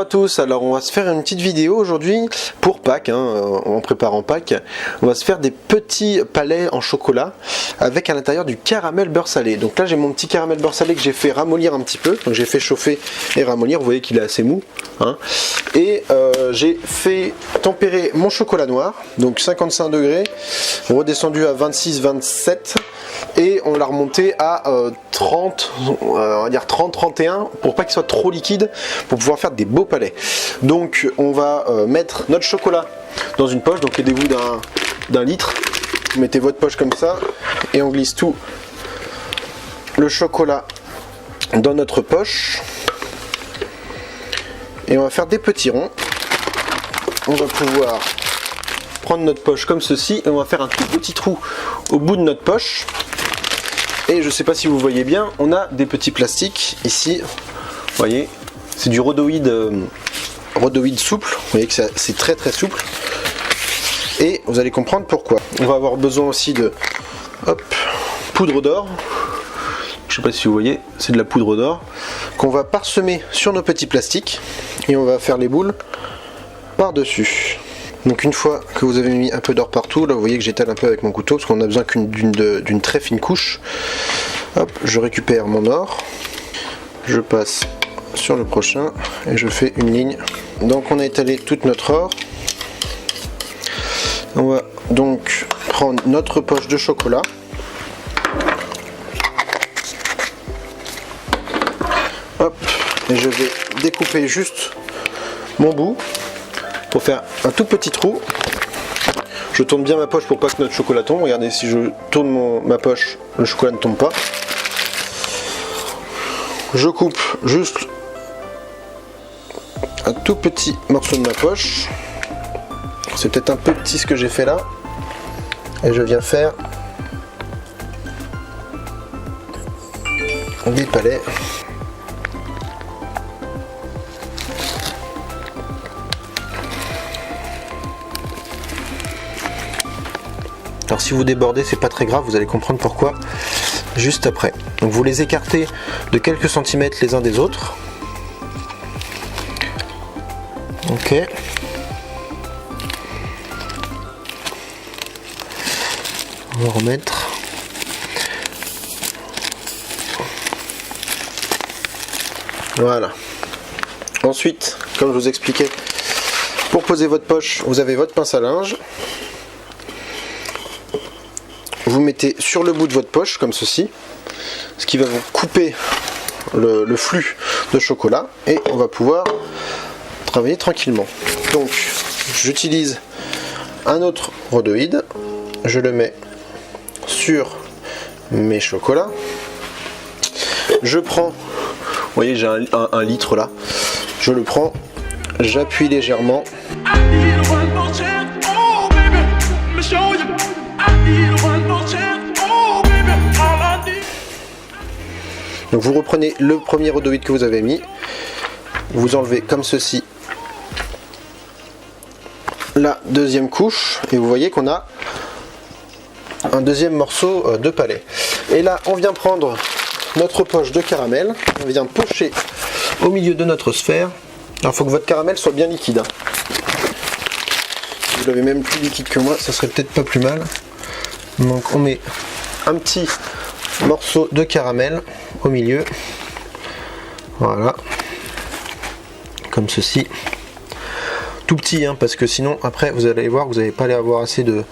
tous, alors on va se faire une petite vidéo aujourd'hui pour Pâques, en préparant Pâques. On va se faire des petits palets en chocolat avec à l'intérieur du caramel beurre salé. Donc là j'ai mon petit caramel beurre salé que j'ai fait ramollir un petit peu, donc j'ai fait chauffer et ramollir, vous voyez qu'il est assez mou. Et j'ai fait tempérer mon chocolat noir, donc 55 degrés, redescendu à 26-27 et on l'a remonté à 30, on va dire 30-31 pour pas qu'il soit trop liquide pour pouvoir faire des beaux palets. Donc on va mettre notre chocolat dans une poche, donc aidez-vous d'un litre, vous mettez votre poche comme ça et on glisse tout le chocolat dans notre poche et on va faire des petits ronds. On va pouvoir prendre notre poche comme ceci et on va faire un tout petit trou au bout de notre poche. Et je sais pas si vous voyez bien, on a des petits plastiques ici, vous voyez, c'est du rhodoïde souple, vous voyez que c'est très très souple. Et vous allez comprendre pourquoi. On va avoir besoin aussi de poudre d'or, je sais pas si vous voyez, c'est de la poudre d'or, qu'on va parsemer sur nos petits plastiques et on va faire les boules par-dessus. Donc une fois que vous avez mis un peu d'or partout, là vous voyez que j'étale un peu avec mon couteau parce qu'on a besoin d'une très fine couche. Hop, je récupère mon or, je passe sur le prochain et je fais une ligne. Donc on a étalé toute notre or. On va donc prendre notre poche de chocolat. Hop, et je vais découper juste mon bout pour faire un tout petit trou. Je tourne bien ma poche pour pas que notre chocolat tombe. Regardez, si je tourne ma poche, le chocolat ne tombe pas. Je coupe juste un tout petit morceau de ma poche. C'est peut-être un peu petit ce que j'ai fait là. Et je viens faire des palets. Alors si vous débordez, c'est pas très grave, vous allez comprendre pourquoi juste après. Donc vous les écartez de quelques centimètres les uns des autres. Ok. On va remettre. Voilà. Ensuite, comme je vous expliquais, pour poser votre poche, vous avez votre pince à linge. Vous mettez sur le bout de votre poche comme ceci, ce qui va vous couper le flux de chocolat et on va pouvoir travailler tranquillement. Donc j'utilise un autre rhodoïde, je le mets sur mes chocolats, je prends, vous voyez j'ai un litre là, je le prends, j'appuie légèrement. Donc vous reprenez le premier rhodoïde que vous avez mis, vous enlevez comme ceci la deuxième couche et vous voyez qu'on a un deuxième morceau de palais. Et là on vient prendre notre poche de caramel, on vient pocher au milieu de notre sphère. Alors il faut que votre caramel soit bien liquide. Si vous l'avez même plus liquide que moi, ça serait peut-être pas plus mal. Donc on met un petit morceau de caramel au milieu, voilà, comme ceci, tout petit parce que sinon après vous allez voir que vous n'allez pas aller avoir assez de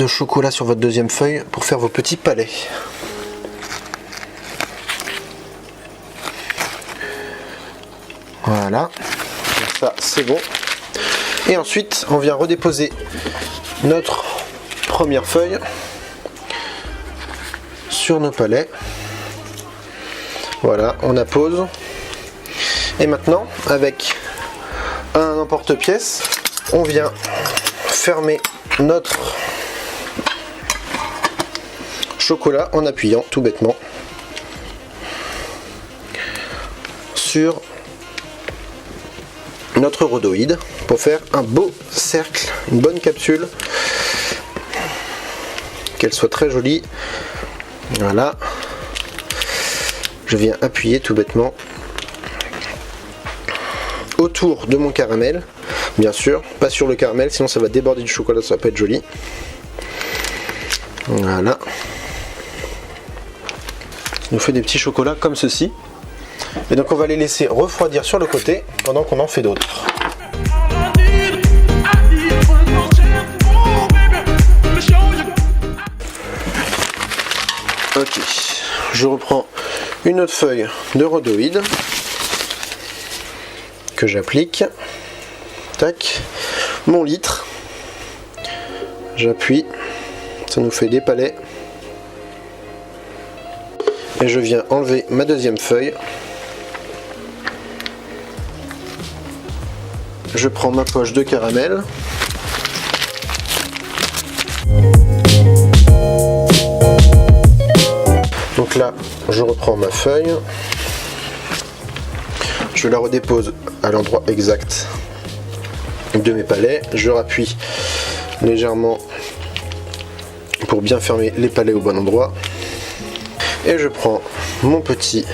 chocolat sur votre deuxième feuille pour faire vos petits palets. Voilà, ça c'est bon. Et ensuite on vient redéposer notre première feuille sur nos palets. Voilà, on appose. Et maintenant, avec un emporte-pièce, on vient fermer notre chocolat en appuyant tout bêtement sur notre rhodoïde pour faire un beau cercle, une bonne capsule, qu'elle soit très jolie. Voilà, je viens appuyer tout bêtement autour de mon caramel, bien sûr, pas sur le caramel, sinon ça va déborder du chocolat, ça va pas être joli. Voilà. Ça nous fait des petits chocolats comme ceci. Et donc on va les laisser refroidir sur le côté pendant qu'on en fait d'autres. Ok, je reprends une autre feuille de rhodoïde que j'applique. Tac, mon litre. J'appuie, ça nous fait des palets. Et je viens enlever ma deuxième feuille. Je prends ma poche de caramel. Donc là, je reprends ma feuille. Je la redépose à l'endroit exact de mes palets. Je rappuie légèrement pour bien fermer les palets au bon endroit. Et je prends mon petit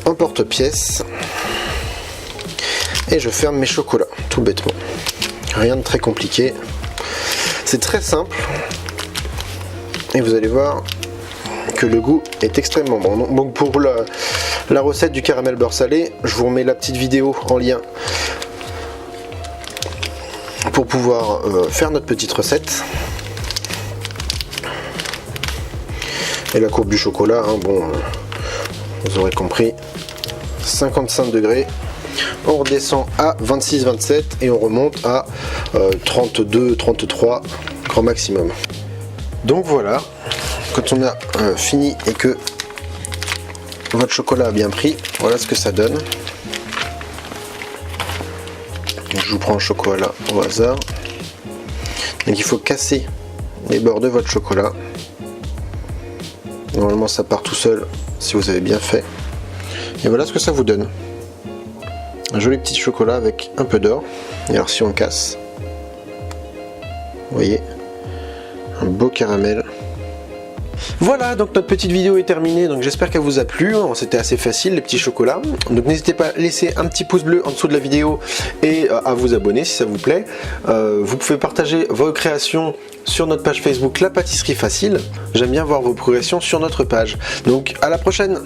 emporte-pièce et je ferme mes chocolats, tout bêtement. Rien de très compliqué. C'est très simple. Et vous allez voir que le goût est extrêmement bon. Donc pour la recette du caramel beurre salé, je vous remets la petite vidéo en lien pour pouvoir faire notre petite recette. Et la courbe du chocolat, hein, bon, vous aurez compris, 55 degrés. On redescend à 26-27 et on remonte à 32-33 grand maximum. Donc voilà, quand on a fini et que votre chocolat a bien pris, voilà ce que ça donne. Donc je vous prends un chocolat au hasard. Donc il faut casser les bords de votre chocolat. Normalement ça part tout seul si vous avez bien fait. Et voilà ce que ça vous donne. Un joli petit chocolat avec un peu d'or. Et alors si on casse, vous voyez, un beau caramel. Voilà, donc notre petite vidéo est terminée, donc j'espère qu'elle vous a plu. C'était assez facile, les petits chocolats. Donc n'hésitez pas à laisser un petit pouce bleu en dessous de la vidéo et à vous abonner si ça vous plaît. Vous pouvez partager vos créations sur notre page Facebook La Pâtisserie Facile. J'aime bien voir vos progressions sur notre page. Donc à la prochaine.